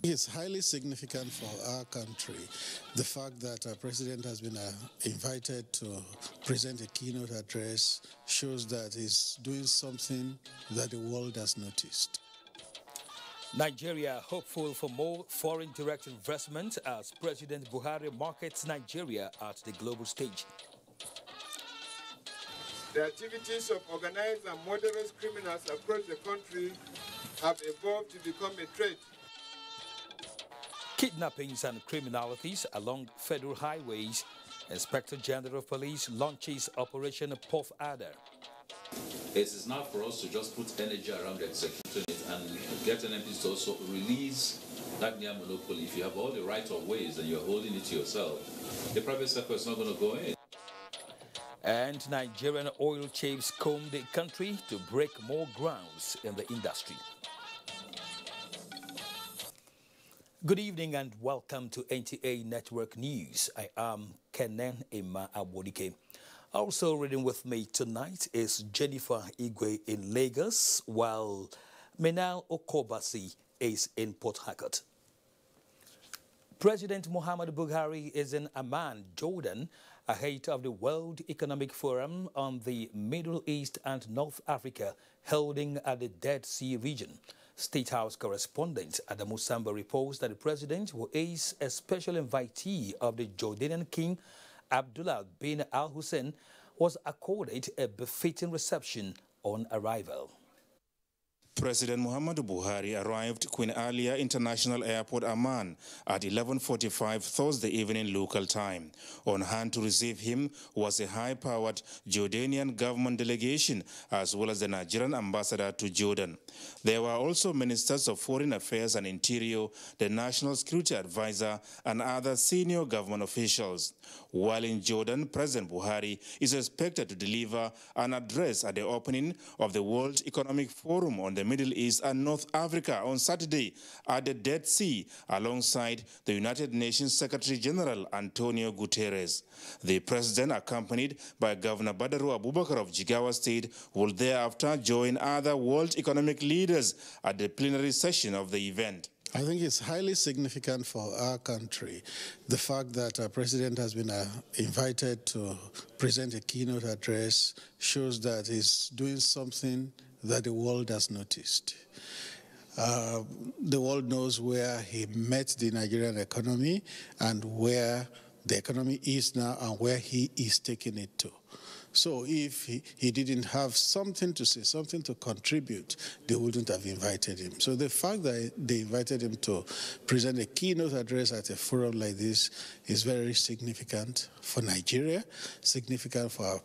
It's highly significant for our country. The fact that our president has been invited to present a keynote address shows that he's doing something that the world has noticed. Nigeria hopeful for more foreign direct investment as President Buhari markets Nigeria at the global stage. The activities of organized and moderate criminals across the country have evolved to become a threat. Kidnappings and criminalities along federal highways. Inspector General of Police launches Operation Puff Adder. It is not for us to just put energy around executing it and get NMPs to also release that near monopoly. If you have all the right of ways and you're holding it to yourself, the private sector is not going to go in. And Nigerian oil chiefs comb the country to break more grounds in the industry. Good evening and welcome to NTA Network News. I am Kenan Emma Abodike. Also reading with me tonight is Jennifer Igwe in Lagos, while Menal Okobasi is in Port Harcourt. President Muhammadu Buhari is in Amman, Jordan, ahead of the World Economic Forum on the Middle East and North Africa, holding at the Dead Sea region. State House correspondent Adamu Samba reports that the president, who is a special invitee of the Jordanian king Abdullah bin al-Hussein, was accorded a befitting reception on arrival. President Muhammadu Buhari arrived Queen Alia International Airport, Amman, at 11:45 Thursday evening local time. On hand to receive him was a high-powered Jordanian government delegation, as well as the Nigerian ambassador to Jordan. There were also ministers of foreign affairs and interior, the national security advisor, and other senior government officials. While in Jordan, President Buhari is expected to deliver an address at the opening of the World Economic Forum on the Middle East and North Africa on Saturday at the Dead Sea, alongside the United Nations Secretary General Antonio Guterres. The president, accompanied by Governor Badaru Abubakar of Jigawa State, will thereafter join other world economic leaders at the plenary session of the event. I think it's highly significant for our country, the fact that our president has been invited to present a keynote address shows that he's doing something that the world has noticed. The world knows where he met the Nigerian economy and where the economy is now and where he is taking it to. So if he didn't have something to say, something to contribute, they wouldn't have invited him. So the fact that they invited him to present a keynote address at a forum like this is very significant for Nigeria, significant for our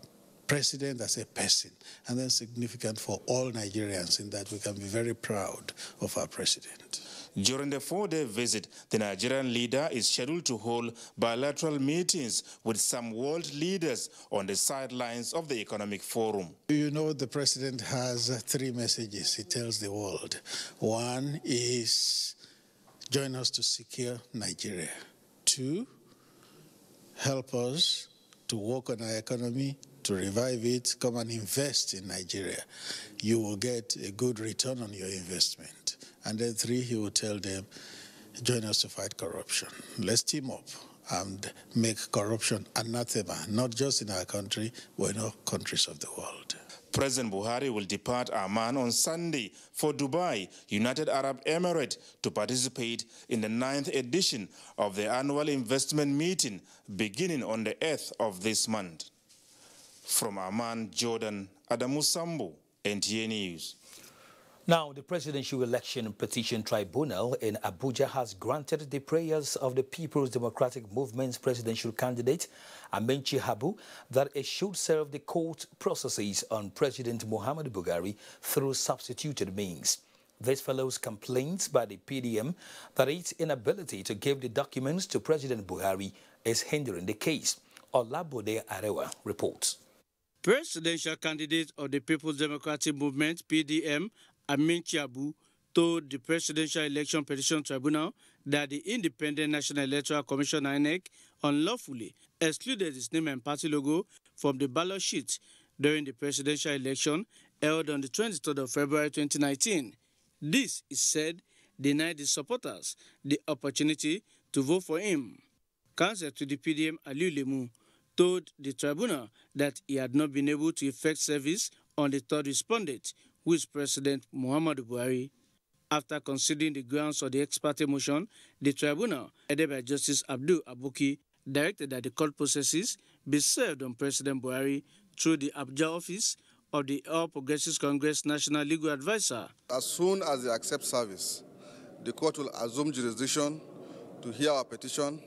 president as a person, and then significant for all Nigerians in that we can be very proud of our president. During the 4-day visit, the Nigerian leader is scheduled to hold bilateral meetings with some world leaders on the sidelines of the Economic Forum. You know, the president has 3 messages he tells the world. One is, join us to secure Nigeria. 2, help us to work on our economy, to revive it, come and invest in Nigeria. You will get a good return on your investment. And then 3, he will tell them, join us to fight corruption. Let's team up and make corruption anathema, not just in our country, but in all countries of the world. President Buhari will depart Amman on Sunday for Dubai, United Arab Emirates, to participate in the 9th edition of the annual investment meeting beginning on the 8th of this month. From Amman, Jordan, Adamu Sambu, NTA News. Now, the Presidential Election Petition Tribunal in Abuja has granted the prayers of the People's Democratic Movement's presidential candidate, Amenchi Habu, that it should serve the court processes on President Muhammadu Buhari through substituted means. This follows complaints by the PDM that its inability to give the documents to President Buhari is hindering the case. Olabode Arewa reports. Presidential candidate of the People's Democratic Movement, PDM, Amenchi Habu, told the Presidential Election Petition Tribunal that the Independent National Electoral Commission (INEC) unlawfully excluded his name and party logo from the ballot sheet during the presidential election held on the 23rd of February 2019. This, is said, denied his supporters the opportunity to vote for him. Counsel to the PDM, Aliu Lemu, told the tribunal that he had not been able to effect service on the third respondent, who is President Muhammadu Buhari. After considering the grounds of the ex parte motion, the tribunal, headed by Justice Abdul Abuki, directed that the court processes be served on President Buhari through the Abuja office of the All Progressives Congress National Legal Advisor. As soon as they accept service, the court will assume jurisdiction to hear our petition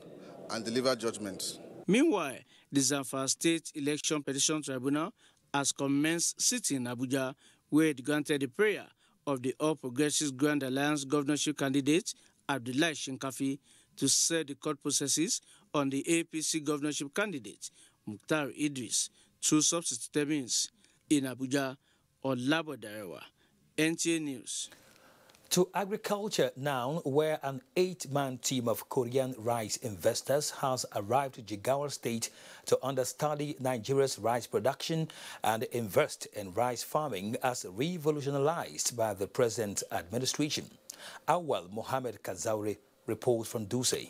and deliver judgment. Meanwhile, the Zamfara State Election Petition Tribunal has commenced sitting in Abuja, where it granted the prayer of the All Progressives Grand Alliance governorship candidate Abdullahi Shinkafi to serve the court processes on the APC governorship candidate Mukhtar Idris through substitute means. In Abuja, Olabo Darewa, NTA News. To agriculture now, where an 8-man team of Korean rice investors has arrived to Jigawa State to understudy Nigeria's rice production and invest in rice farming as revolutionized by the present administration. Awal Mohammed Kazauri reports from Dusai.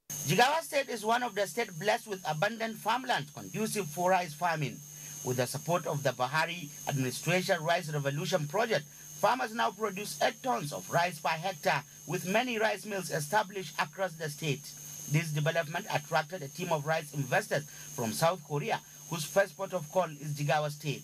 Jigawa State is one of the states blessed with abundant farmland conducive for rice farming. With the support of the Buhari administration Rice Revolution project, farmers now produce 8 tons of rice per hectare, with many rice mills established across the state. This development attracted a team of rice investors from South Korea, whose first port of call is Jigawa State.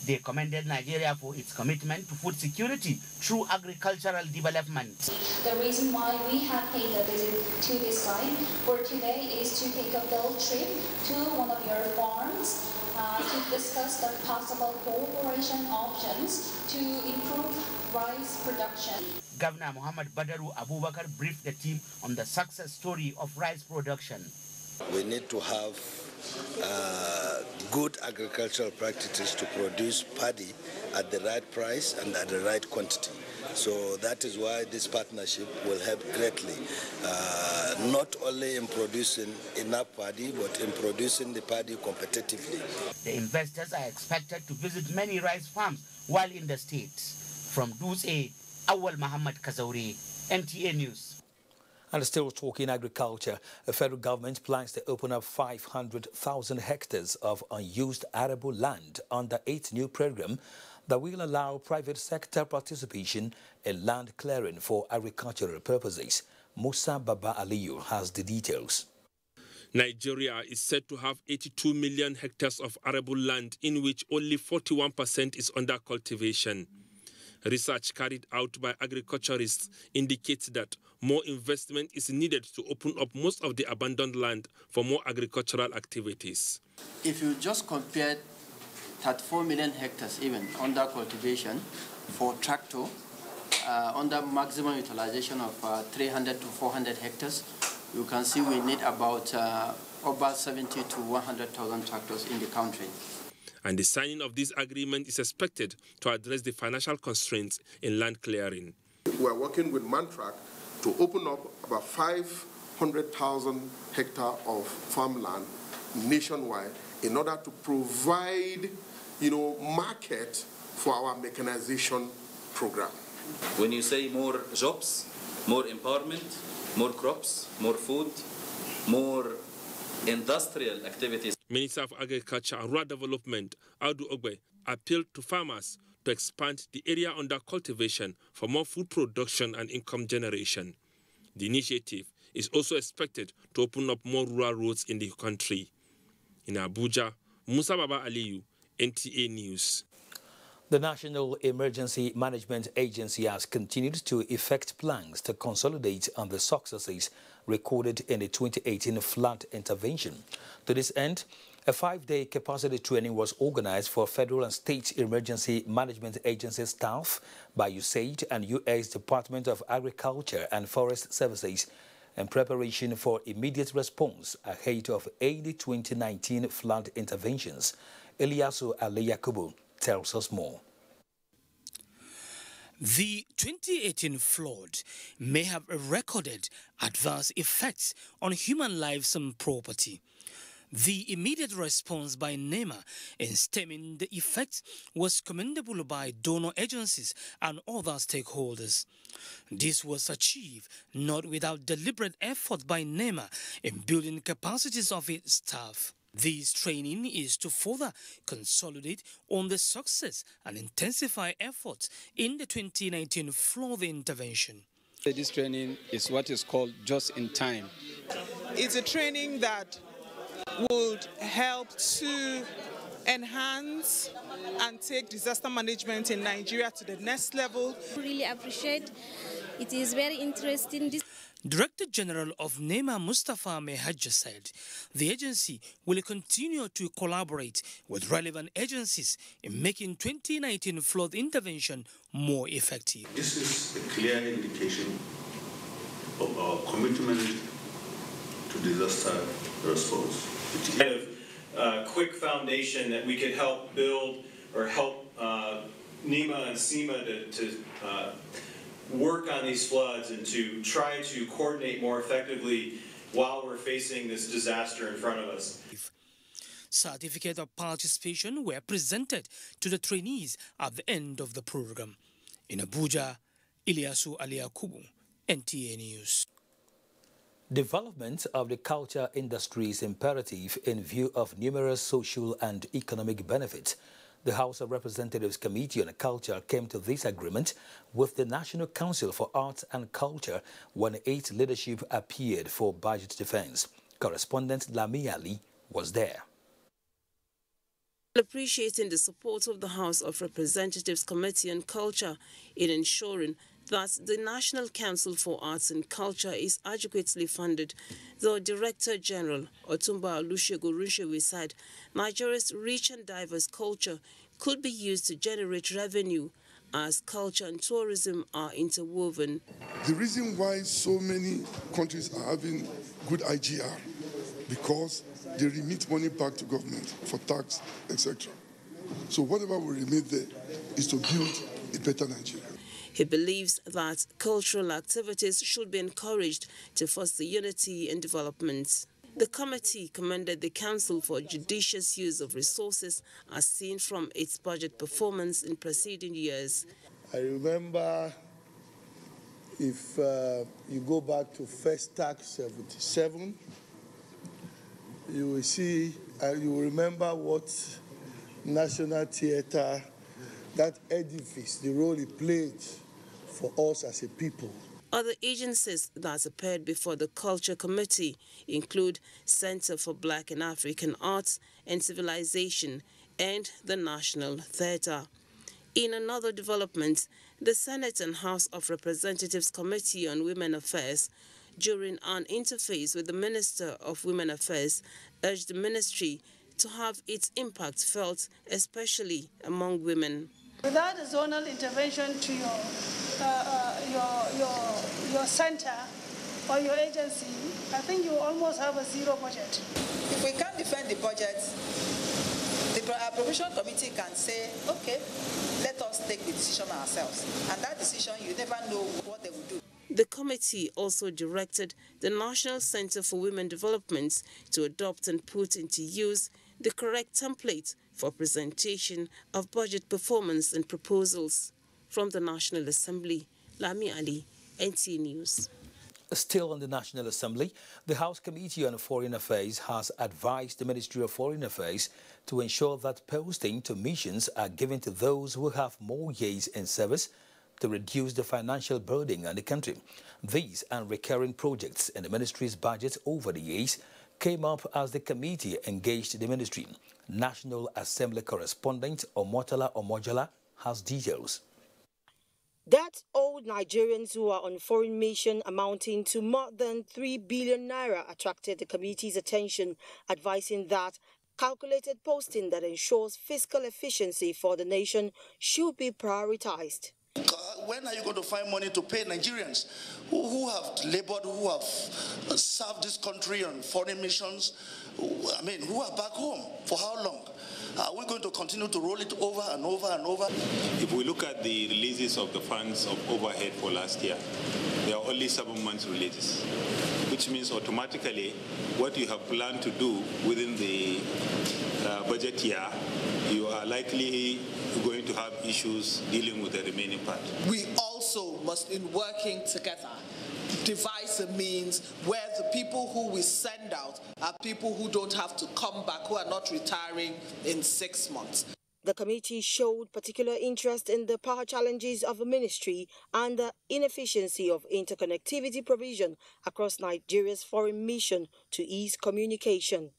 They commended Nigeria for its commitment to food security through agricultural development. The reason why we have paid a visit to this site for today is to take a field trip to one of your farms to discuss the possible cooperation options to improve rice production. Governor Muhammad Badaru Abubakar briefed the team on the success story of rice production. We need to have good agricultural practices to produce paddy at the right price and at the right quantity. So that is why this partnership will help greatly, not only in producing enough paddy, but in producing the paddy competitively. The investors are expected to visit many rice farms while in the state. From Dusai, Awal Muhammad Kazauri, NTA News. And still talking agriculture, the federal government plans to open up 500,000 hectares of unused arable land under its new program that will allow private sector participation in land clearing for agricultural purposes. Musa Baba Aliyu has the details. Nigeria is said to have 82 million hectares of arable land, in which only 41% is under cultivation. Research carried out by agriculturists indicates that more investment is needed to open up most of the abandoned land for more agricultural activities. If you just compare 34 million hectares even under cultivation for tractor, under maximum utilization of 300 to 400 hectares, you can see we need about over 70 to 100,000 tractors in the country. And the signing of this agreement is expected to address the financial constraints in land clearing. We are working with Mantrac to open up about 500,000 hectares of farmland nationwide in order to provide, market for our mechanization program. When you say more jobs, more empowerment, more crops, more food, more industrial activities. Minister of Agriculture and Rural Development, Audu Ogbe, appealed to farmers to expand the area under cultivation for more food production and income generation. The initiative is also expected to open up more rural roads in the country. In Abuja, Musa Baba Aliyu, NTA News. The National Emergency Management Agency has continued to effect plans to consolidate on the successes recorded in the 2018 flood intervention. To this end, a 5-day capacity training was organized for federal and state emergency management agency staff by USAID and U.S. Department of Agriculture and Forest Services in preparation for immediate response ahead of any 2019 flood interventions. Eliasu Ali Yakubu tells us more. The 2018 flood may have recorded adverse effects on human lives and property. The immediate response by NEMA in stemming the effects was commendable by donor agencies and other stakeholders. This was achieved not without deliberate effort by NEMA in building capacities of its staff. This training is to further consolidate on the success and intensify efforts in the 2019 flood intervention. This training is what is called just in time. It's a training that would help to enhance and take disaster management in Nigeria to the next level. Really appreciate. It is very interesting. Director General of NEMA Mustafa Mehajja said the agency will continue to collaborate with relevant agencies in making 2019 flood intervention more effective. This is a clear indication of our commitment to disaster response. Kind of quick foundation that we could help build or help NEMA and SEMA to work on these floods and to try to coordinate more effectively while we're facing this disaster in front of us. Certificate of participation were presented to the trainees at the end of the program. In Abuja, Ilyasu Aliakubu, NTA News. Development of the culture industry is imperative in view of numerous social and economic benefits. The House of Representatives Committee on Culture came to this agreement with the National Council for Arts and Culture when its leadership appeared for budget defense. Correspondent Lami Ali was there. Appreciating the support of the House of Representatives Committee on Culture in ensuring that the National Council for Arts and Culture is adequately funded, the Director General, Otumba Olusegun Orunshewe, said Nigeria's rich and diverse culture could be used to generate revenue as culture and tourism are interwoven. The reason why so many countries are having good IGR, because they remit money back to government for tax, etc. So whatever we remit there is to build a better Nigeria. He believes that cultural activities should be encouraged to foster unity and development. The committee commended the Council for judicious use of resources as seen from its budget performance in preceding years. I remember, if you go back to First Tax 77, you will see, you will remember what National Theatre, that edifice, the role it played for us as a people. Other agencies that appeared before the Culture Committee include Center for Black and African Arts and Civilization and the National Theatre. In another development, the Senate and House of Representatives Committee on Women Affairs, during an interface with the Minister of Women Affairs, urged the ministry to have its impact felt, especially among women. Without a zonal intervention to your center or your agency, I think you almost have a zero budget. If we can't defend the budget, the appropriation committee can say, okay, let us take the decision ourselves. And that decision, you never know what they will do. The committee also directed the National Center for Women Development to adopt and put into use the correct template for presentation of budget performance and proposals. From the National Assembly, Lami Ali, NTA News. Still on the National Assembly, the House Committee on Foreign Affairs has advised the Ministry of Foreign Affairs to ensure that posting to missions are given to those who have more years in service to reduce the financial burden on the country. These and recurring projects in the ministry's budget over the years came up as the committee engaged the ministry. National Assembly correspondent Omotala Omojala has details. That old Nigerians who are on foreign mission amounting to more than 3 billion naira attracted the committee's attention, advising that calculated posting that ensures fiscal efficiency for the nation should be prioritized. When are you going to find money to pay Nigerians who have labored, who have served this country on foreign missions? I mean, who are back home? For how long? Are we going to continue to roll it over and over and over? If we look at the releases of the funds of overhead for last year, there are only 7 months releases, which means automatically what you have planned to do within the budget year, you are likely going to have issues dealing with the remaining part. We also must, in working together, devise a means where the people who we send out are people who don't have to come back, who are not retiring in 6 months. The committee showed particular interest in the power challenges of the ministry and the inefficiency of interconnectivity provision across Nigeria's foreign mission to ease communication.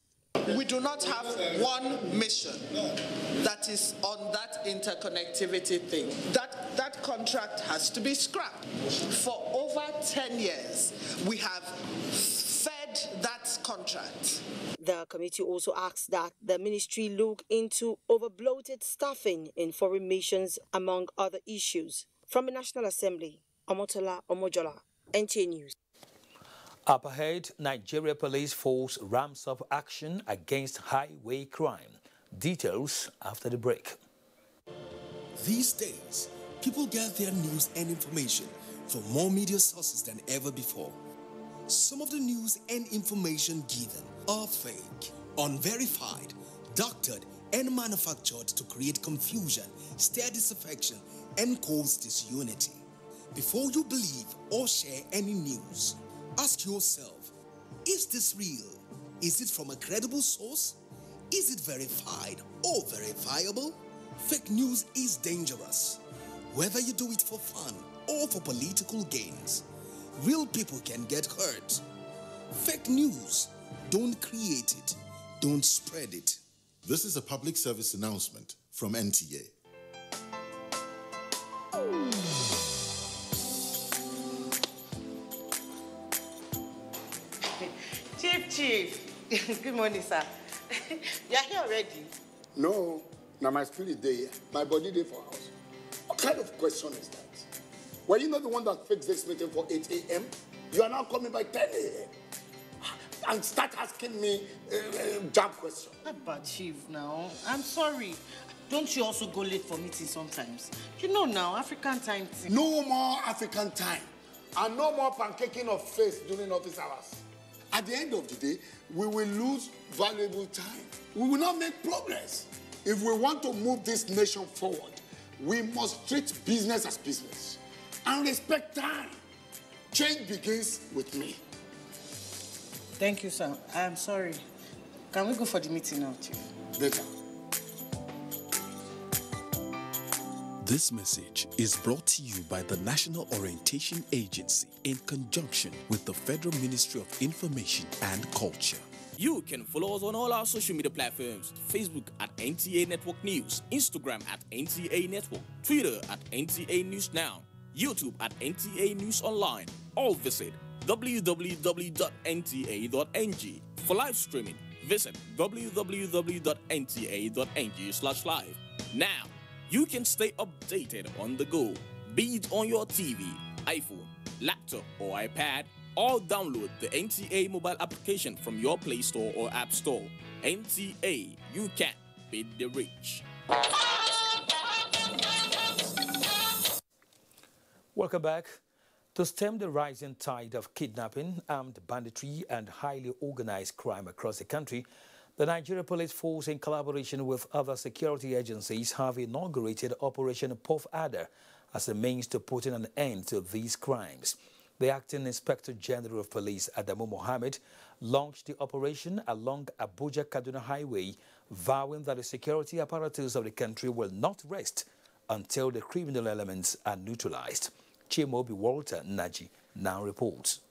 We do not have one mission that is on that interconnectivity thing. That contract has to be scrapped. For over 10 years, we have fed that contract. The committee also asked that the ministry look into overbloated staffing in foreign missions, among other issues. From the National Assembly, Omotola Omojola, NTA News. Up ahead, Nigeria Police Force ramps up action against highway crime. Details after the break. These days, people get their news and information from more media sources than ever before. Some of the news and information given are fake, unverified, doctored, and manufactured to create confusion, stir disaffection, and cause disunity. Before you believe or share any news, ask yourself, is this real? Is it from a credible source? Is it verified or verifiable? Fake news is dangerous, whether you do it for fun or for political gains. Real people can get hurt. Fake news, don't create it, don't spread it. This is a public service announcement from NTA. Chief. Good morning, sir. You are here already? No. Now my spirit day, my body day for house. What kind of question is that? Were you not the one that fixed this meeting for 8 a.m.? You are now coming by 10 a.m. and start asking me jam questions. But Chief, now, I'm sorry. Don't you also go late for meetings sometimes? You know now, African time. No more African time. And no more pancaking of face during office hours. At the end of the day, we will lose valuable time. We will not make progress. If we want to move this nation forward, we must treat business as business and respect time. Change begins with me. Thank you, sir. I am sorry. Can we go for the meeting now, Chief? Better. This message is brought to you by the National Orientation Agency in conjunction with the Federal Ministry of Information and Culture. You can follow us on all our social media platforms: Facebook at NTA Network News, Instagram at NTA Network, Twitter at NTA News Now, YouTube at NTA News Online. Or visit www.nta.ng. For live streaming, visit www.nta.ng/live. Now, you can stay updated on the go, be it on your TV, iPhone, laptop, or iPad, or download the NTA mobile application from your Play Store or App Store. NTA, you can beat the rich. Welcome back. To stem the rising tide of kidnapping, armed banditry, and highly organized crime across the country, the Nigeria Police Force, in collaboration with other security agencies, have inaugurated Operation Puff Adder as a means to putting an end to these crimes. The Acting Inspector General of Police, Adamu Mohammed, launched the operation along Abuja-Kaduna Highway, vowing that the security apparatus of the country will not rest until the criminal elements are neutralized. Chimobi Walter Naji now reports.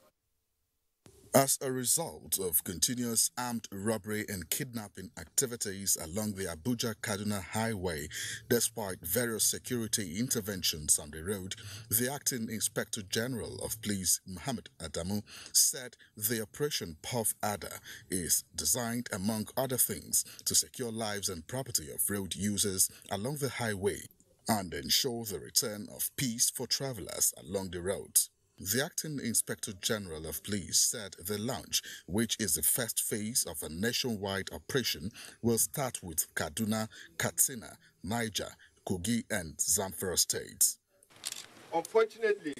As a result of continuous armed robbery and kidnapping activities along the Abuja-Kaduna Highway, despite various security interventions on the road, the Acting Inspector General of Police, Mohammed Adamu, said the Operation Puff Adder is designed, among other things, to secure lives and property of road users along the highway and ensure the return of peace for travelers along the roads. The Acting Inspector General of Police said the launch, which is the first phase of a nationwide operation, will start with Kaduna, Katsina, Niger, Kogi and Zamfara states. Unfortunately,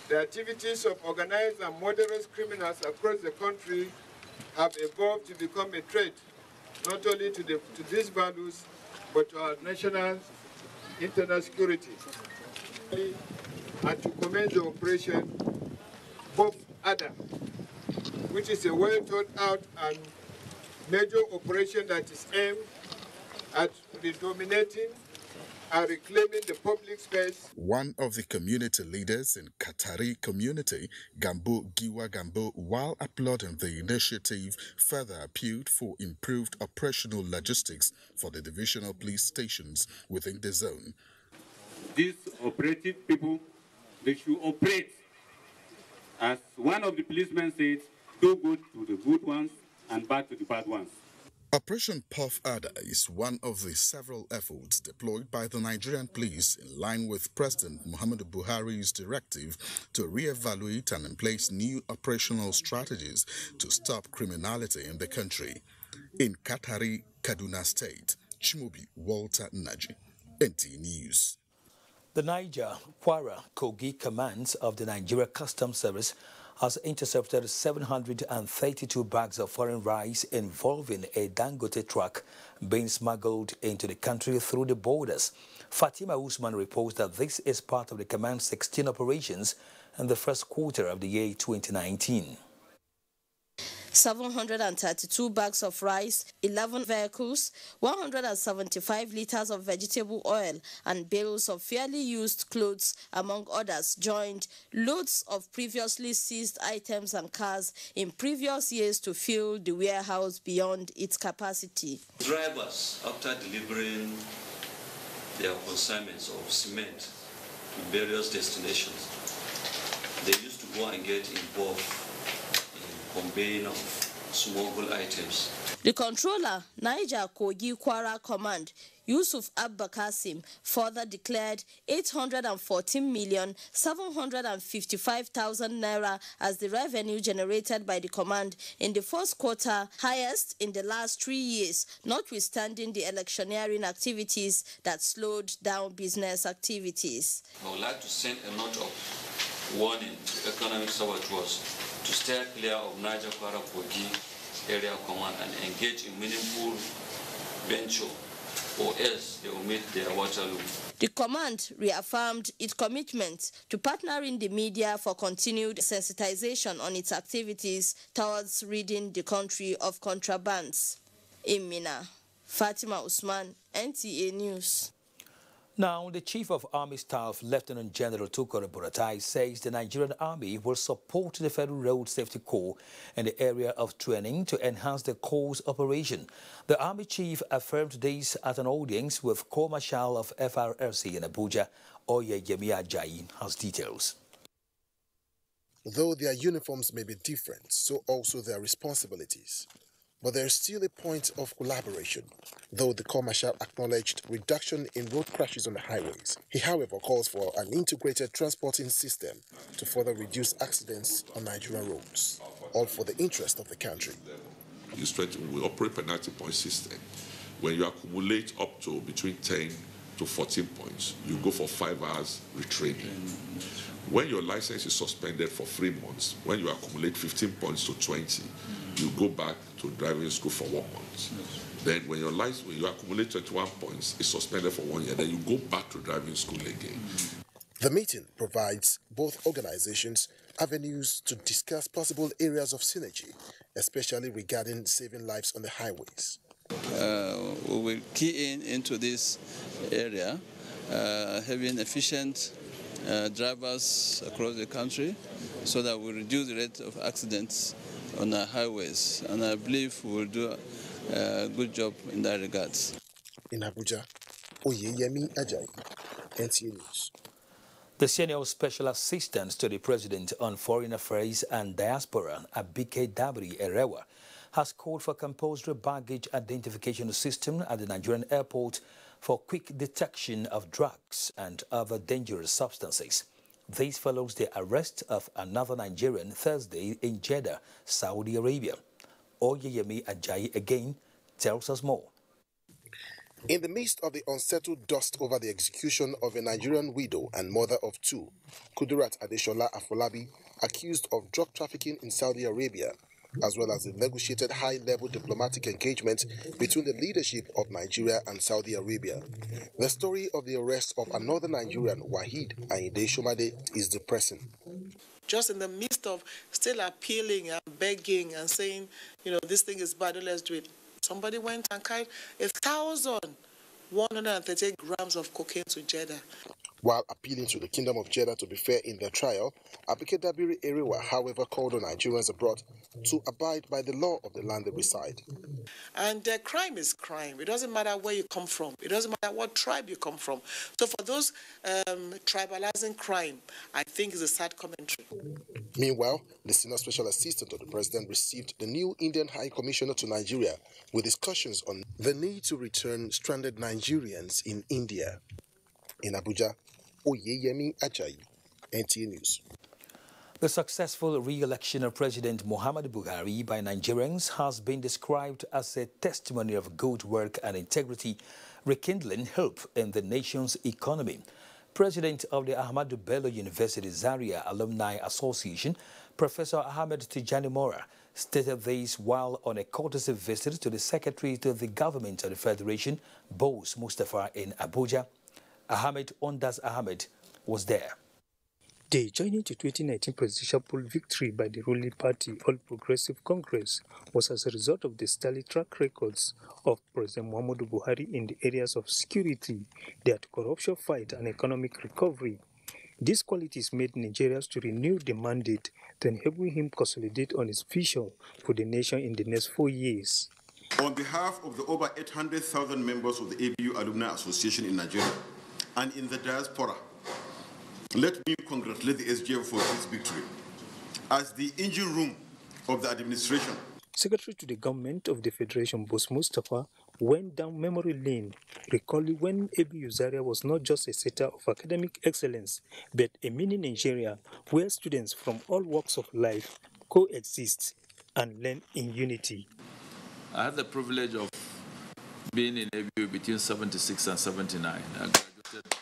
the activities of organized and murderous criminals across the country have evolved to become a threat not only to these values but to our national internal security. And to commence the operation Bob Ada, which is a well thought out and major operation that is aimed at redominating and reclaiming the public space. One of the community leaders in Katari community, Gambo Giwa Gambo, while applauding the initiative, further appealed for improved operational logistics for the divisional police stations within the zone. These operative people, they should operate, as one of the policemen said, do good to the good ones and bad to the bad ones. Operation Puff Ada is one of the several efforts deployed by the Nigerian police in line with President Muhammadu Buhari's directive to re-evaluate and in place new operational strategies to stop criminality in the country. In Katari, Kaduna State, Chimobi Walter Naji, NT News. The Niger, Kwara, Kogi commands of the Nigeria Customs Service has intercepted 732 bags of foreign rice involving a Dangote truck being smuggled into the country through the borders. Fatima Usman reports that this is part of the command's 16 operations in the first quarter of the year 2019. 732 bags of rice, 11 vehicles, 175 liters of vegetable oil, and bales of fairly used clothes, among others, joined loads of previously seized items and cars in previous years to fill the warehouse beyond its capacity. Drivers, after delivering their consignments of cement to various destinations, they used to go and get involved conveying of smuggled items. The controller, Niger Kogi Kwara Command, Yusuf Abba Kasim, further declared 814,755,000 naira as the revenue generated by the command in the first quarter, highest in the last 3 years, notwithstanding the electioneering activities that slowed down business activities. I would like to send a note of warning to economic saboteurs to stay clear of Niger Kwara Kogi area command and engage in meaningful venture, or else they will meet their Waterloo. The command reaffirmed its commitment to partnering the media for continued sensitization on its activities towards ridding the country of contrabands. In Mina, Fatima Usman, NTA News. Now, the Chief of Army Staff, Lieutenant General Tukur Buratai, says the Nigerian Army will support the Federal Road Safety Corps in the area of training to enhance the Corps' operation. The Army Chief affirmed this at an audience with Corps Marshal of FRLC in Abuja. Oyeyemi Ajayi has details. Though their uniforms may be different, so also their responsibilities. But there is still a point of collaboration, though the Corps Marshal acknowledged reduction in road crashes on the highways. He, however, calls for an integrated transporting system to further reduce accidents on Nigerian roads, all for the interest of the country. We operate penalty point system. When you accumulate up to between 10 to 14 points, you go for 5 hours retraining. When your license is suspended for 3 months, when you accumulate 15 points to 20, you go back to driving school for 1 month. Then when your license, when you accumulate 21 points, it's suspended for 1 year, then you go back to driving school again. The meeting provides both organizations avenues to discuss possible areas of synergy, especially regarding saving lives on the highways. We will key into this area, having efficient drivers across the country so that we reduce the rate of accidents on our highways, and I believe we will do a good job in that regard. In Abuja, Oyeyemi Ajayi, NTA News. The Senior Special Assistant to the President on Foreign Affairs and Diaspora, Abike Dabiri Erewa, has called for compulsory baggage identification system at the Nigerian airport for quick detection of drugs and other dangerous substances. This follows the arrest of another Nigerian Thursday in Jeddah, Saudi Arabia. Oyeyemi Ajayi again tells us more. In the midst of the unsettled dust over the execution of a Nigerian widow and mother of two, Kudirat Adeshola Afolabi, accused of drug trafficking in Saudi Arabia, as well as the negotiated high-level diplomatic engagement between the leadership of Nigeria and Saudi Arabia. The story of the arrest of another Nigerian, Wahid Ayinde Shomade, is depressing. Just in the midst of still appealing and begging and saying, you know, this thing is bad, let's do it. Somebody went and carried 1,138 grams of cocaine to Jeddah. While appealing to the Kingdom of Jeddah to be fair in their trial, Abike Dabiri Erewa, however, called on Nigerians abroad to abide by the law of the land they reside. And crime is crime. It doesn't matter where you come from. It doesn't matter what tribe you come from. So for those tribalizing crime, I think is a sad commentary. Meanwhile, the Senior Special Assistant of the President received the new Indian High Commissioner to Nigeria with discussions on the need to return stranded Nigerians in India. In Abuja, Oyeyemi Ajayi, NTA News. The successful re-election of President Muhammadu Buhari by Nigerians has been described as a testimony of good work and integrity, rekindling hope in the nation's economy. President of the Ahmadu Bello University Zaria Alumni Association, Professor Ahmed Tijani Mora, stated this while on a courtesy visit to the Secretary to the Government of the Federation, Bose Mustafa, in Abuja. Ahmed Ondas Ahmed was there. The joining to 2019 presidential poll victory by the ruling party, All Progressive Congress, was as a result of the stellar track records of President Muhammadu Buhari in the areas of security, the anti-corruption fight, and economic recovery. These qualities made Nigerians to renew the mandate to enable him consolidate on his vision for the nation in the next 4 years. On behalf of the over 800,000 members of the ABU Alumni Association in Nigeria and in the diaspora, let me congratulate the SGF for this victory. As the engine room of the administration, Secretary to the Government of the Federation, Bose Mustafa, went down memory lane, recalling when ABU Zaria was not just a center of academic excellence, but a mini Nigeria where students from all walks of life coexist and learn in unity. I had the privilege of being in ABU between 76 and 79. I graduated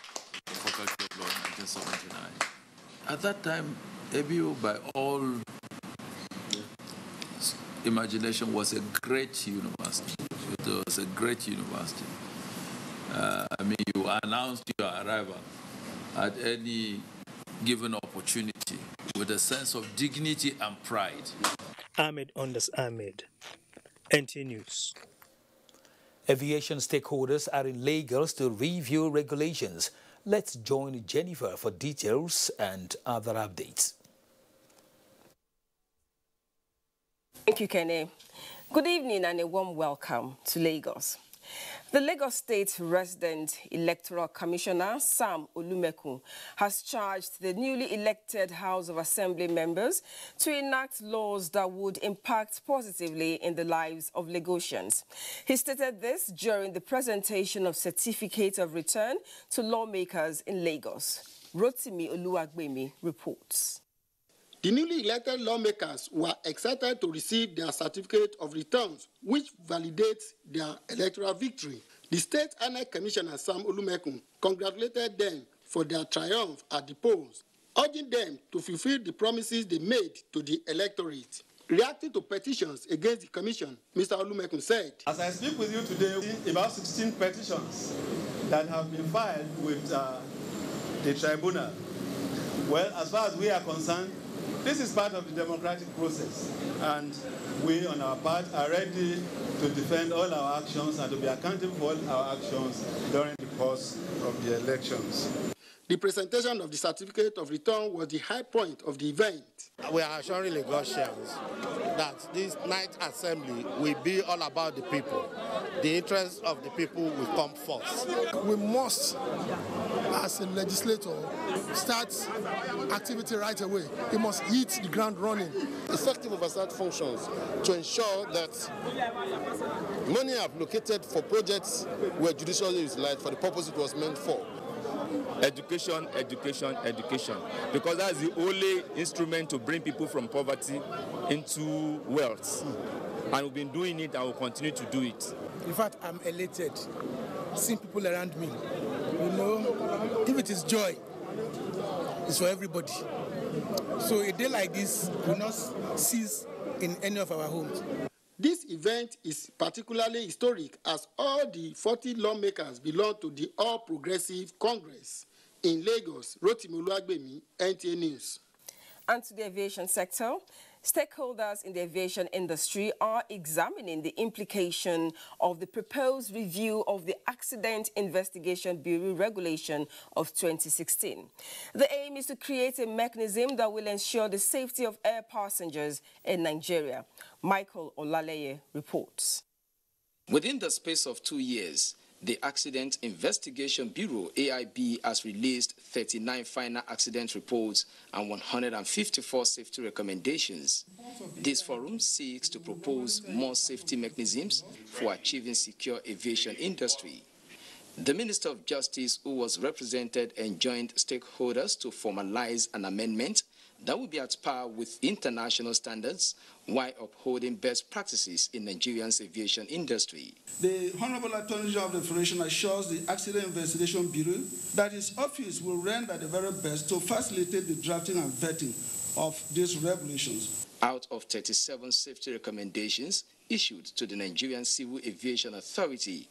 from the Faculty of Law in 1979. At that time, ABU, by all imagination, was a great university. It was a great university. You announced your arrival at any given opportunity with a sense of dignity and pride. Ahmed Ondas Ahmed, NTA News. Aviation stakeholders are in Lagos to review regulations. Let's join Jennifer for details and other updates. Thank you, Kenny. Good evening and a warm welcome to Lagos. The Lagos State Resident Electoral Commissioner, Sam Olumekun, has charged the newly elected House of Assembly members to enact laws that would impact positively in the lives of Lagosians. He stated this during the presentation of Certificate of Return to lawmakers in Lagos. Rotimi Oluwagbemi reports. The newly elected lawmakers were excited to receive their certificate of returns, which validates their electoral victory. The State INEC Commissioner, Sam Olumekun, congratulated them for their triumph at the polls, urging them to fulfill the promises they made to the electorate. Reacting to petitions against the commission, Mr. Olumekun said, "As I speak with you today, about 16 petitions that have been filed with the tribunal. Well, as far as we are concerned, this is part of the democratic process, and we, on our part, are ready to defend all our actions and to be accountable for all our actions during the course of the elections." The presentation of the certificate of return was the high point of the event. We are assuring Lagosians that this night assembly will be all about the people. The interests of the people will come first. We must, as a legislator, start activity right away. We must hit the ground running. Effective oversight functions to ensure that money allocated for projects were judicially utilized for the purpose it was meant for. education, education, education, because that's the only instrument to bring people from poverty into wealth. And we've been doing it and will continue to do it. In fact, I'm elated seeing people around me. You know, if it is joy, it's for everybody. So a day like this will not cease in any of our homes. This event is particularly historic as all the 40 lawmakers belong to the All Progressive Congress in Lagos. Rotimi Oluwagbemi, NTA News. And to the aviation sector, stakeholders in the aviation industry are examining the implication of the proposed review of the Accident Investigation Bureau Regulation of 2016. The aim is to create a mechanism that will ensure the safety of air passengers in Nigeria. Michael Olaleye reports. Within the space of 2 years, the Accident Investigation Bureau, AIB, has released 39 final accident reports and 154 safety recommendations. This forum seeks to propose more safety mechanisms for achieving secure aviation industry. The Minister of Justice, who was represented, enjoined stakeholders to formalize an amendment that will be at par with international standards while upholding best practices in Nigeria's aviation industry. The Honorable Attorney General of the Federation assures the Accident Investigation Bureau that his office will render the very best to facilitate the drafting and vetting of these regulations. Out of 37 safety recommendations issued to the Nigerian Civil Aviation Authority,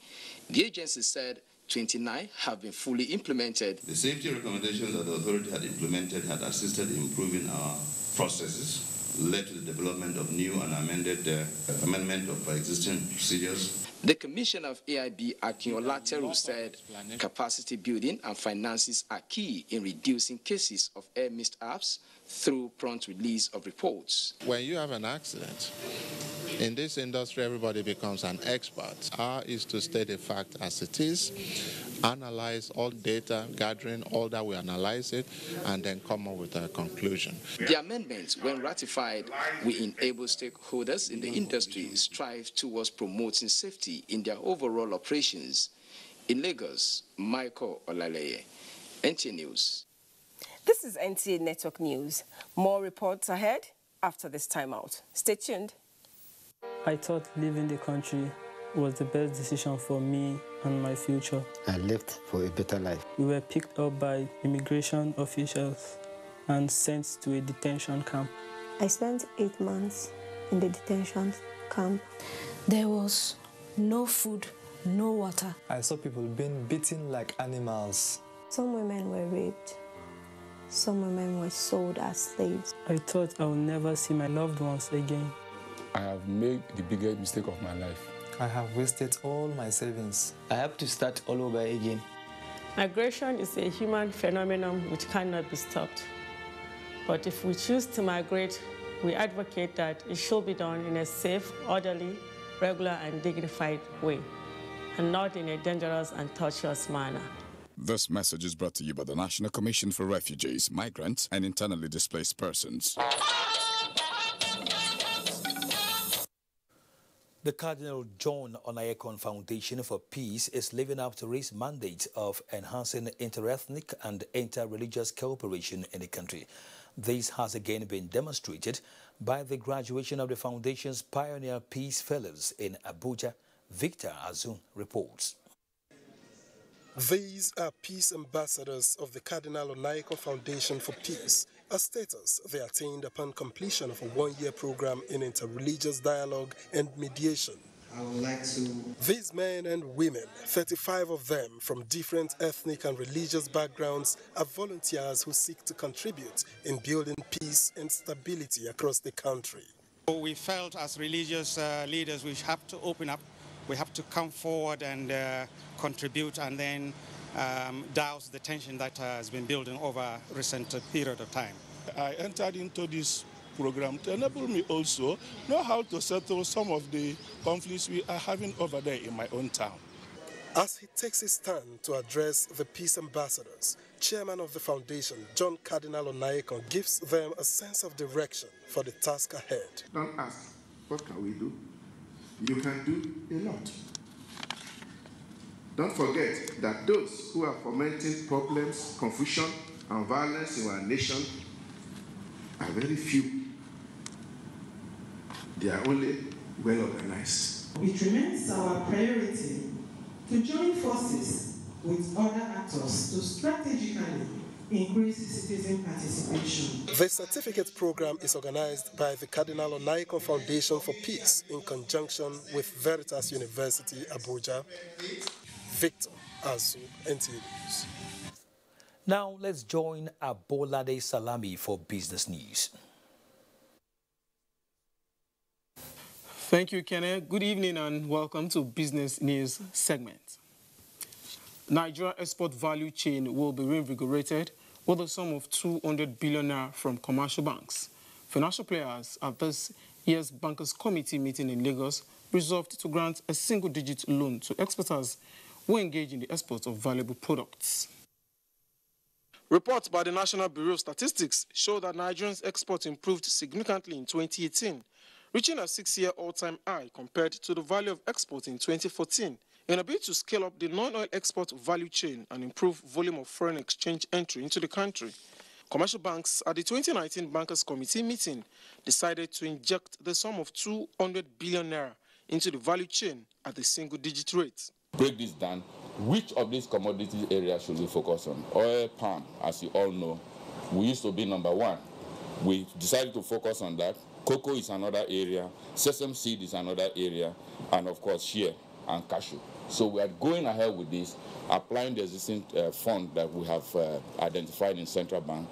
the agency said 29 have been fully implemented. The safety recommendations that the authority had implemented had assisted in improving our processes, led to the development of new and amendment of existing procedures. The Commissioner of AIB, Akinola Teru, said capacity building and finances are key in reducing cases of air mishaps through prompt release of reports. When you have an accident, in this industry, everybody becomes an expert. Our is to state the fact as it is, analyze all data, gathering all that, we analyze it, and then come up with a conclusion. The amendments, when ratified, will enable stakeholders in the industry strive towards promoting safety in their overall operations. In Lagos, Michael Olaleye, NTA News. This is NTA Network News. More reports ahead after this timeout. Stay tuned. I thought leaving the country was the best decision for me and my future. I left for a better life. We were picked up by immigration officials and sent to a detention camp. I spent 8 months in the detention camp. There was no food, no water. I saw people being beaten like animals. Some women were raped. Some women were sold as slaves. I thought I would never see my loved ones again. I have made the biggest mistake of my life. I have wasted all my savings. I have to start all over again. Migration is a human phenomenon which cannot be stopped. But if we choose to migrate, we advocate that it should be done in a safe, orderly, regular, and dignified way, and not in a dangerous and tortuous manner. This message is brought to you by the National Commission for Refugees, Migrants, and Internally Displaced Persons. The Cardinal John Onayekon Foundation for Peace is living up to its mandate of enhancing interethnic and inter-religious cooperation in the country. This has again been demonstrated by the graduation of the foundation's Pioneer Peace Fellows in Abuja. Victor Azun reports. These are peace ambassadors of the Cardinal Onayekon Foundation for Peace, a status they attained upon completion of a one-year program in interreligious dialogue and mediation. I would like to... These men and women, 35 of them from different ethnic and religious backgrounds, are volunteers who seek to contribute in building peace and stability across the country. We felt as religious leaders we have to open up. We have to come forward and contribute and then douse the tension that has been building over a recent period of time. I entered into this program to enable me also know how to settle some of the conflicts we are having over there in my own town. As he takes his stand to address the peace ambassadors, chairman of the foundation, John Cardinal Onayekon, gives them a sense of direction for the task ahead. Don't ask, what can we do? You can do a lot. Don't forget that those who are fomenting problems, confusion, and violence in our nation are very few. They are only well organized. It remains our priority to join forces with other actors to strategically increase citizen participation. The certificate program is organized by the Cardinal Onaikan Foundation for Peace in conjunction with Veritas University, Abuja. Victor Azu, NTA News. Now let's join Abolade Salami for business news. Thank you, Kenneth. Good evening and welcome to Business News segment. Nigeria export value chain will be reinvigorated with a sum of 200 billion naira from commercial banks. Financial players at this year's Bankers Committee meeting in Lagos resolved to grant a single-digit loan to exporters who engage in the export of valuable products. Reports by the National Bureau of Statistics show that Nigerians' exports improved significantly in 2018, reaching a 6-year all-time high compared to the value of exports in 2014. In a bid to scale up the non-oil export value chain and improve volume of foreign exchange entry into the country, commercial banks at the 2019 Bankers Committee meeting decided to inject the sum of 200 billion naira into the value chain at a single-digit rate. Break this down. Which of these commodity areas should we focus on? Oil, palm, as you all know, we used to be number one. We decided to focus on that. Cocoa is another area, sesame seed is another area, and of course shea and cashew. So we are going ahead with this, applying the existing fund that we have identified in Central Bank.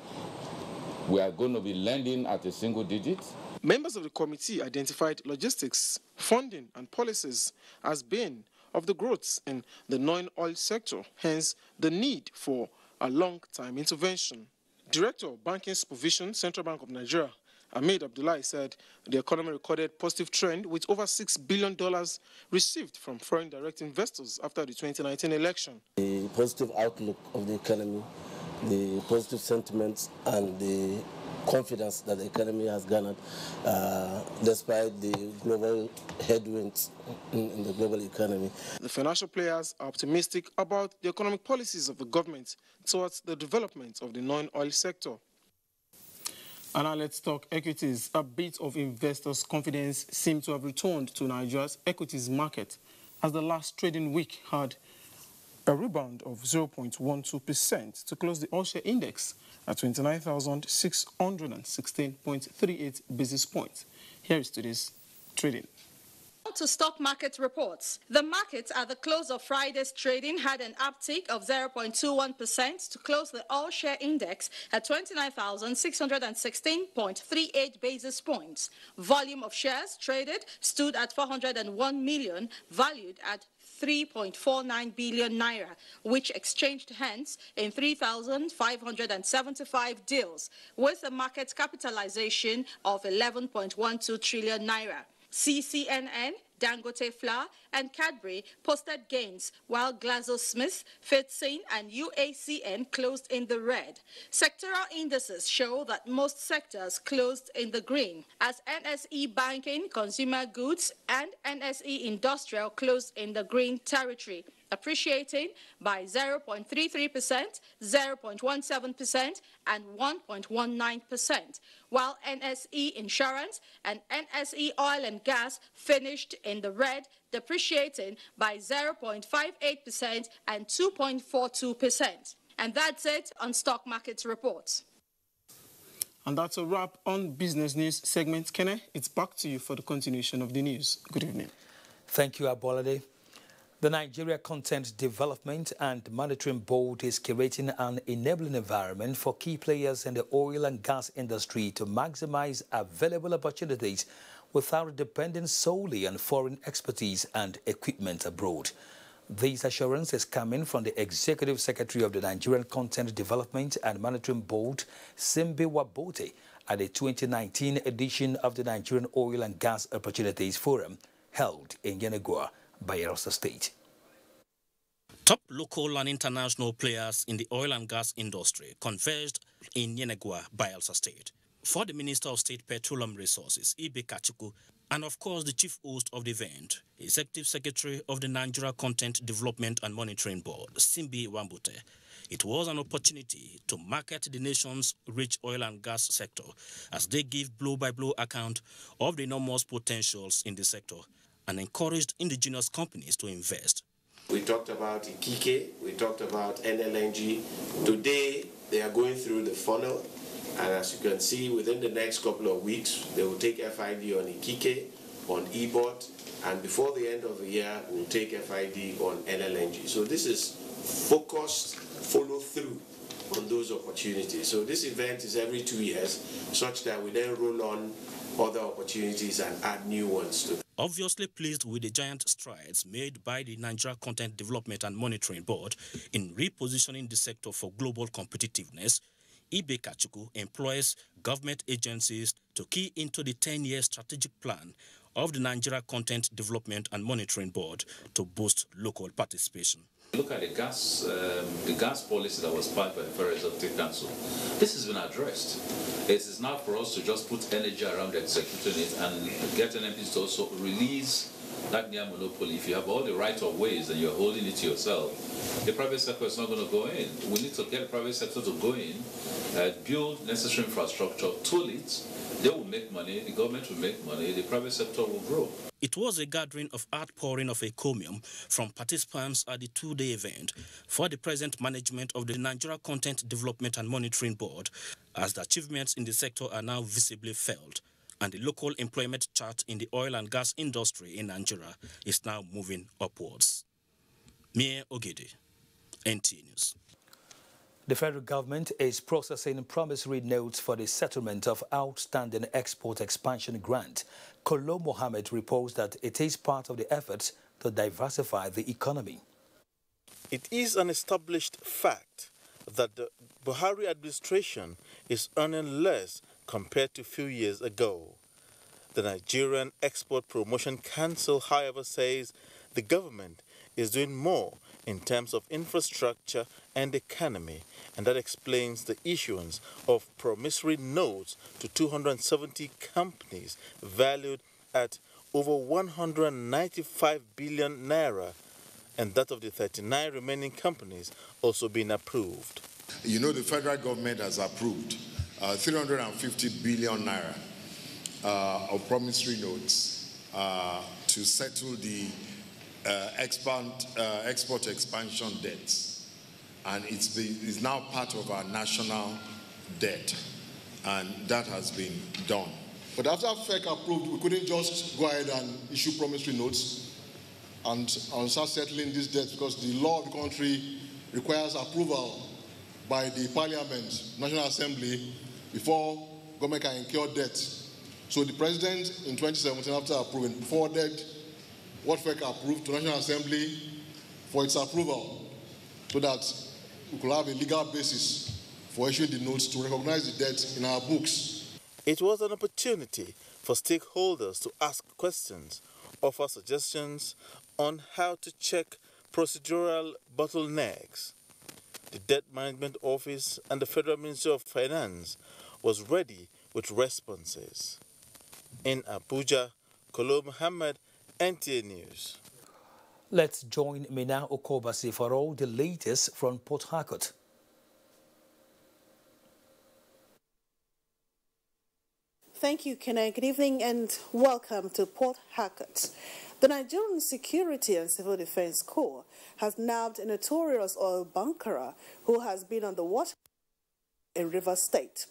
We are going to be lending at a single digit. Members of the committee identified logistics, funding, and policies as being of the growth in the non-oil sector, hence the need for a long-time intervention. Director of Banking Supervision, Central Bank of Nigeria, Ahmed Abdullahi, said the economy recorded positive trend with over $6 billion received from foreign direct investors after the 2019 election. The positive outlook of the economy, the positive sentiments, and the confidence that the economy has garnered despite the global headwinds in the global economy. The financial players are optimistic about the economic policies of the government towards the development of the non-oil sector. And now let's talk equities. A bit of investors' confidence seemed to have returned to Nigeria's equities market as the last trading week had a rebound of 0.12% to close the all-share index at 29,616.38 basis points. Here is today's trading. To stock market reports. The market at the close of Friday's trading had an uptick of 0.21% to close the all-share index at 29,616.38 basis points. Volume of shares traded stood at 401 million, valued at 3.49 billion naira, which exchanged hands in 3,575 deals, with a market capitalization of 11.12 trillion naira. CCNN, Dangote Flour, and Cadbury posted gains, while GlaxoSmith, FitSyn, and UACN closed in the red. Sectoral indices show that most sectors closed in the green, as NSE Banking, Consumer Goods, and NSE Industrial closed in the green territory, appreciating by 0.33%, 0.17%, and 1.19%, while NSE Insurance and NSE Oil and Gas finished in the red, depreciating by 0.58% and 2.42%. And that's it on stock market reports. And that's a wrap on Business News segment. Kenneth, it's back to you for the continuation of the news. Good evening. Thank you, Abolade. The Nigeria Content Development and Monitoring Board is curating an enabling environment for key players in the oil and gas industry to maximize available opportunities without depending solely on foreign expertise and equipment abroad. This assurance is coming from the Executive Secretary of the Nigerian Content Development and Monitoring Board, Simbi Wabote, at the 2019 edition of the Nigerian Oil and Gas Opportunities Forum held in Yenagoa, Bayelsa State. Top local and international players in the oil and gas industry converged in Yenagoa, Bayelsa State. For the Minister of State Petroleum Resources, Ibe Kachuku, and of course the chief host of the event, Executive Secretary of the Nigeria Content Development and Monitoring Board, Simbi Wambute, it was an opportunity to market the nation's rich oil and gas sector as they give blow-by-blow account of the enormous potentials in the sector and encouraged indigenous companies to invest. We talked about Ikike, we talked about NLNG. Today, they are going through the funnel, and as you can see, within the next couple of weeks, they will take FID on Ikike, on EBOT, and before the end of the year, we'll take FID on NLNG. So this is focused follow-through on those opportunities. So this event is every 2 years, such that we then roll on other opportunities and add new ones to them. Obviously pleased with the giant strides made by the Nigeria Content Development and Monitoring Board in repositioning the sector for global competitiveness, Ibe Kachuku employs government agencies to key into the 10-year strategic plan of the Nigeria Content Development and Monitoring Board to boost local participation. Look at the gas policy that was passed by the Federal Executive Council. This has been addressed. It is now for us to just put energy around executing it and get NMPs to also release that near monopoly. If you have all the right of ways and you're holding it to yourself, the private sector is not going to go in. We need to get the private sector to go in, build necessary infrastructure, tool it. They will make money, the government will make money, the private sector will grow. It was a gathering of outpouring of encomium from participants at the two-day event for the present management of the Nigeria Content Development and Monitoring Board, as the achievements in the sector are now visibly felt, and the local employment chart in the oil and gas industry in Nigeria is now moving upwards. Mie Ogede, NTA News. The federal government is processing promissory notes for the settlement of outstanding export expansion grant. Kolo Mohammed reports that it is part of the efforts to diversify the economy. It is an established fact that the Buhari administration is earning less compared to a few years ago. The Nigerian Export Promotion Council, however, says the government is doing more in terms of infrastructure and economy, and that explains the issuance of promissory notes to 270 companies valued at over 195 billion naira, and that of the 39 remaining companies also being approved. You know, the federal government has approved 350 billion naira of promissory notes to settle the export expansion debts, and it's now part of our national debt, and that has been done. But after FEC approved, we couldn't just go ahead and issue promissory notes and start settling these debts, because the law of the country requires approval by the Parliament, National Assembly, before government can incur debt. So the President in 2017, after approving, forwarded what FEC approved to National Assembly for its approval, so that we could have a legal basis for issuing the notes to recognize the debt in our books. It was an opportunity for stakeholders to ask questions, offer suggestions on how to check procedural bottlenecks. The Debt Management Office and the Federal Ministry of Finance was ready with responses. In Abuja, Kolo Muhammad, NTA News. Let's join Mina Okobasi for all the latest from Port Harcourt. Thank you, Kenai. Good evening and welcome to Port Harcourt. The Nigerian Security and Civil Defense Corps has nabbed a notorious oil bunkerer who has been on the watch in Rivers State.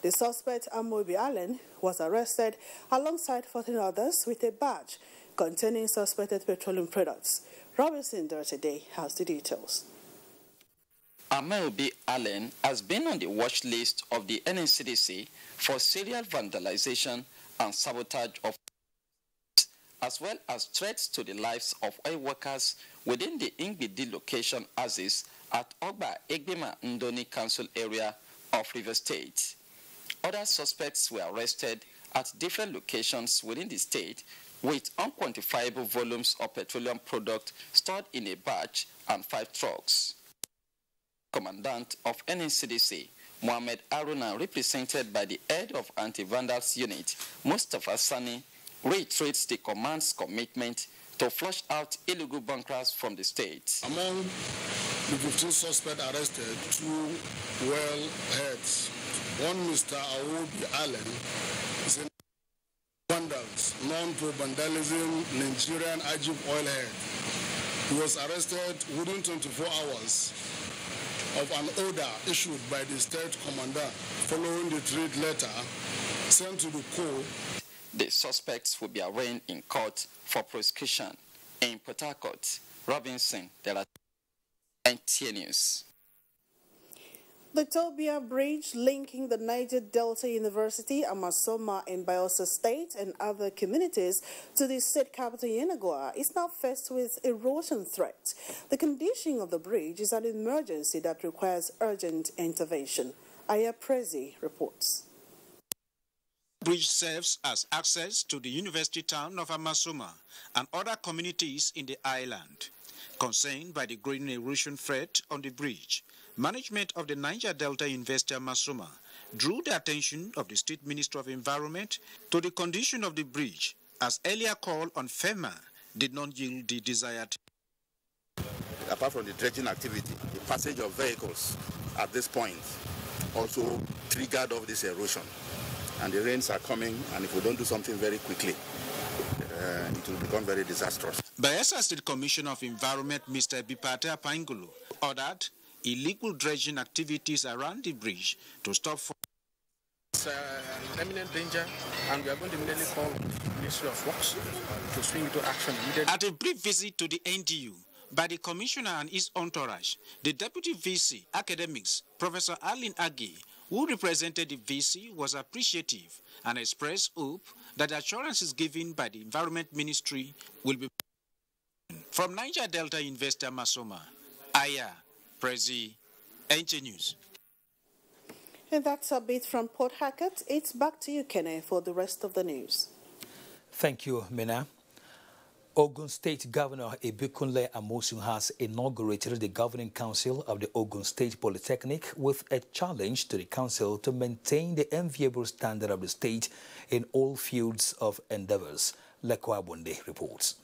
The suspect, Amobi Allen, was arrested alongside 14 others with a badge containing suspected petroleum products. Robinson Dorothy has the details. Amobi Allen has been on the watch list of the NNCDC for serial vandalization and sabotage of, as well as threats to the lives of oil workers within the Ingbidi location Aziz at Ogba Egbima Ndoni Council area of Rivers State. Other suspects were arrested at different locations within the state with unquantifiable volumes of petroleum product stored in a barge and 5 trucks. Commandant of NNCDC, Mohamed Aruna, represented by the head of Anti-Vandals Unit, Mustafa Sani, reiterates the command's commitment to flush out illegal bunkers from the state. Among the 15 suspects arrested, 2 well heads. One, Mr. Awobi Allen, is a vandals, known for vandalism, Nigerian Ajib oil head. He was arrested within 24 hours of an order issued by the state commander following the threat letter sent to the Corps. The suspects will be arraigned in court for prosecution. In Port Harcourt, Robinson, there are NTA News. The Tobia Bridge linking the Niger Delta University, Amasoma in Bayelsa State and other communities to the state capital Yenagoa is now faced with erosion threat. The condition of the bridge is an emergency that requires urgent intervention. Aya Prezi reports. The bridge serves as access to the university town of Amasoma and other communities in the island. Concerned by the growing erosion threat on the bridge, management of the Niger Delta University Amasoma drew the attention of the State Minister of Environment to the condition of the bridge, as earlier call on FEMA did not yield the desired. Apart from the dredging activity, the passage of vehicles at this point also triggered off this erosion. And the rains are coming, and if we don't do something very quickly, it will become very disastrous. Bayelsa State Commissioner of Environment, Mr. Bipate Apangolo, ordered illegal dredging activities around the bridge to stop. It's an imminent danger, and we are going to immediately call the Ministry of Works to swing into action immediately. At a brief visit to the NDU by the Commissioner and his entourage, the Deputy VC Academics, Professor Arlene Agee, who represented the VC, was appreciative and expressed hope that the assurances given by the Environment Ministry will be. From Niger Delta Investor Masoma, Aya Prezi, NTA News. And that's a bit from Port Harcourt. It's back to you, Kenny, for the rest of the news. Thank you, Mina. Ogun State Governor Ibikunle Amosun has inaugurated the Governing Council of the Ogun State Polytechnic with a challenge to the council to maintain the enviable standard of the state in all fields of endeavors. Lekwa Bunde reports.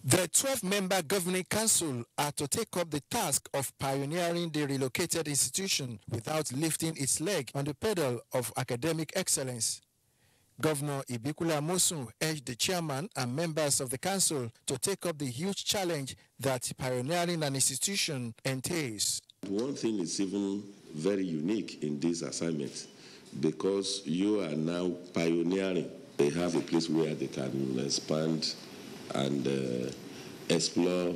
The 12-member Governing Council are to take up the task of pioneering the relocated institution without lifting its leg on the pedal of academic excellence. Governor Ibikunle Amosun urged the chairman and members of the council to take up the huge challenge that pioneering an institution entails. One thing is even very unique in this assignment because you are now pioneering. They have a place where they can expand and explore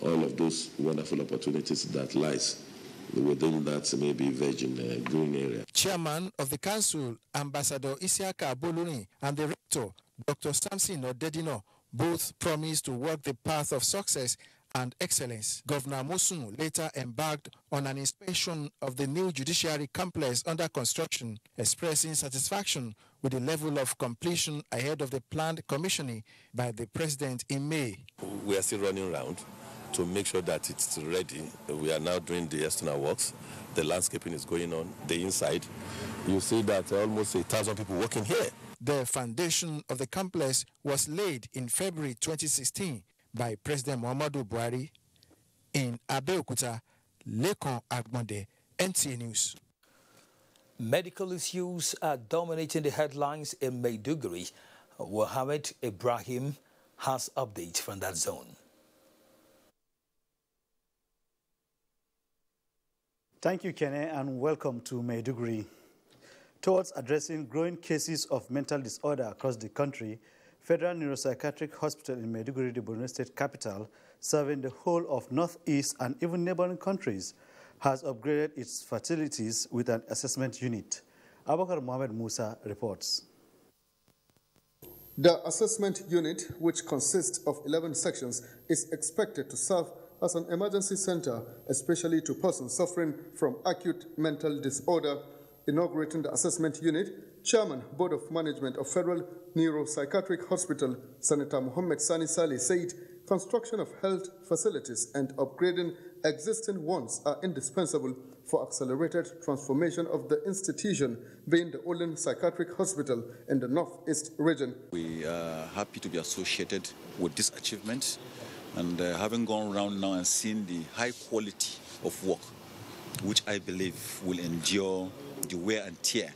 all of those wonderful opportunities that lies within that maybe virgin green area. Chairman of the council, Ambassador Isiaka Boluni, and the rector, Dr. Samson Odedino, both promised to walk the path of success and excellence. Governor Amosun later embarked on an inspection of the new judiciary complex under construction, expressing satisfaction with the level of completion ahead of the planned commissioning by the president in May. We are still running around to make sure that it's ready. We are now doing the external works. The landscaping is going on. The inside, you see that almost 1,000 people working here. The foundation of the complex was laid in February 2016 by President Muhammadu Buhari. In Abeokuta, Lekon Agbonde, NTA News. Medical issues are dominating the headlines in Maiduguri. Mohammed Ibrahim has updates from that zone. Thank you, Kene, and welcome to Maiduguri. Towards addressing growing cases of mental disorder across the country, Federal Neuropsychiatric Hospital in Maiduguri, the Borno State capital, serving the whole of Northeast and even neighboring countries, has upgraded its facilities with an assessment unit. Abubakar Mohamed Musa reports. The assessment unit, which consists of 11 sections, is expected to serve as an emergency center, especially to persons suffering from acute mental disorder. Inaugurating the assessment unit, Chairman, Board of Management of Federal Neuropsychiatric Hospital, Senator Mohammed Sani Saleh, said construction of health facilities and upgrading existing ones are indispensable for accelerated transformation of the institution, being the only psychiatric hospital in the Northeast region. We are happy to be associated with this achievement, and having gone around now and seen the high quality of work, which I believe will endure the wear and tear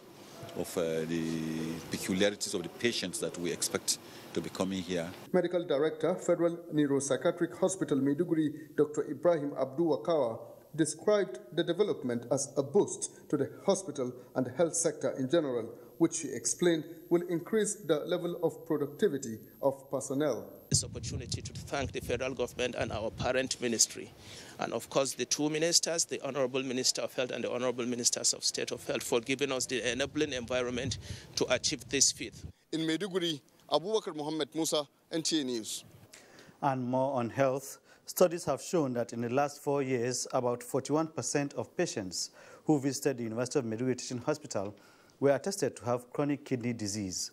of the peculiarities of the patients that we expect to be coming here. Medical Director, Federal Neuropsychiatric Hospital, Maiduguri, Dr. Ibrahim Abdul Wakawa, described the development as a boost to the hospital and the health sector in general, which he explained will increase the level of productivity of personnel. This opportunity to thank the federal government and our parent ministry, and of course the two ministers, the Honorable Minister of Health and the Honorable Ministers of State of Health, for giving us the enabling environment to achieve this feat. In Maiduguri, Abubakar Mohammed Musa, NTA News. And more on health. Studies have shown that in the last 4 years, about 41% of patients who visited the University of Maiduguri Teaching Hospital were attested to have chronic kidney disease.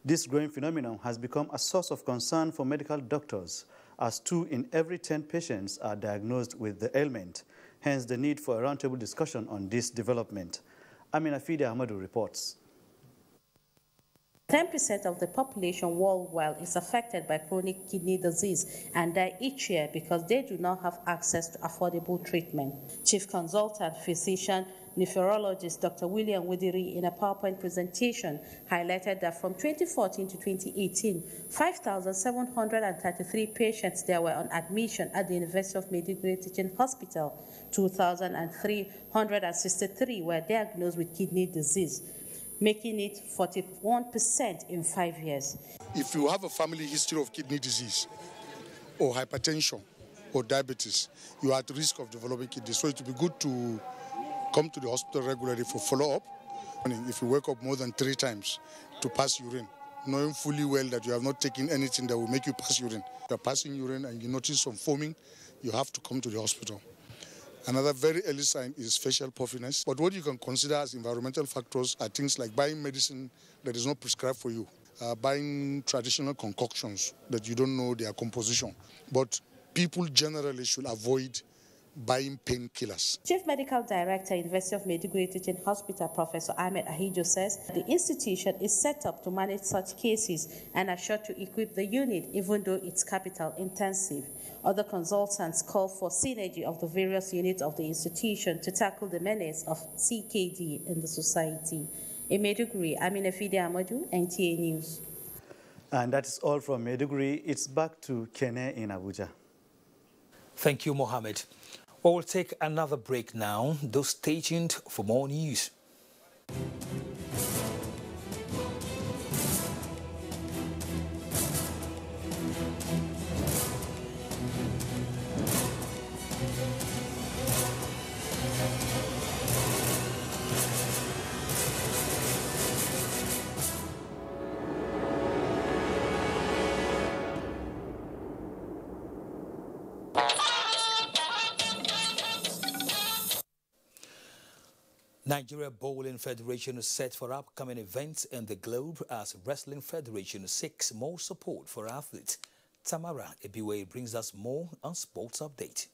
This growing phenomenon has become a source of concern for medical doctors, as 2 in every 10 patients are diagnosed with the ailment, hence the need for a roundtable discussion on this development. Amina Fide Ahmadu reports. 10% of the population worldwide is affected by chronic kidney disease and die each year because they do not have access to affordable treatment. Chief Consultant Physician Nephrologist Dr. William Widiri, in a PowerPoint presentation, highlighted that from 2014 to 2018, 5,733 patients there were on admission at the University of Maiduguri Teaching Hospital. 2,363 were diagnosed with kidney disease, making it 41% in 5 years. If you have a family history of kidney disease or hypertension or diabetes, you are at risk of developing kidney. So it would be good to come to the hospital regularly for follow-up. If you wake up more than 3 times to pass urine, knowing fully well that you have not taken anything that will make you pass urine. If you're passing urine and you notice some foaming, you have to come to the hospital. Another very early sign is facial puffiness. But what you can consider as environmental factors are things like buying medicine that is not prescribed for you, buying traditional concoctions that you don't know their composition. But people generally should avoid buying painkillers. Chief Medical Director, University of Maiduguri Teaching Hospital, Professor Ahmed Ahijo, says the institution is set up to manage such cases and are sure to equip the unit, even though it's capital intensive. Other consultants call for synergy of the various units of the institution to tackle the menace of CKD in the society. In Maiduguri, Amina Fide Amadou, NTA News. And that is all from Maiduguri. It's back to Kene in Abuja. Thank you, Mohammed. Well, we'll take another break now. Do stay tuned for more news. Nigeria Bowling Federation is set for upcoming events in the globe as Wrestling Federation seeks more support for athletes. Tamara Ebiwe brings us more on Sports Update.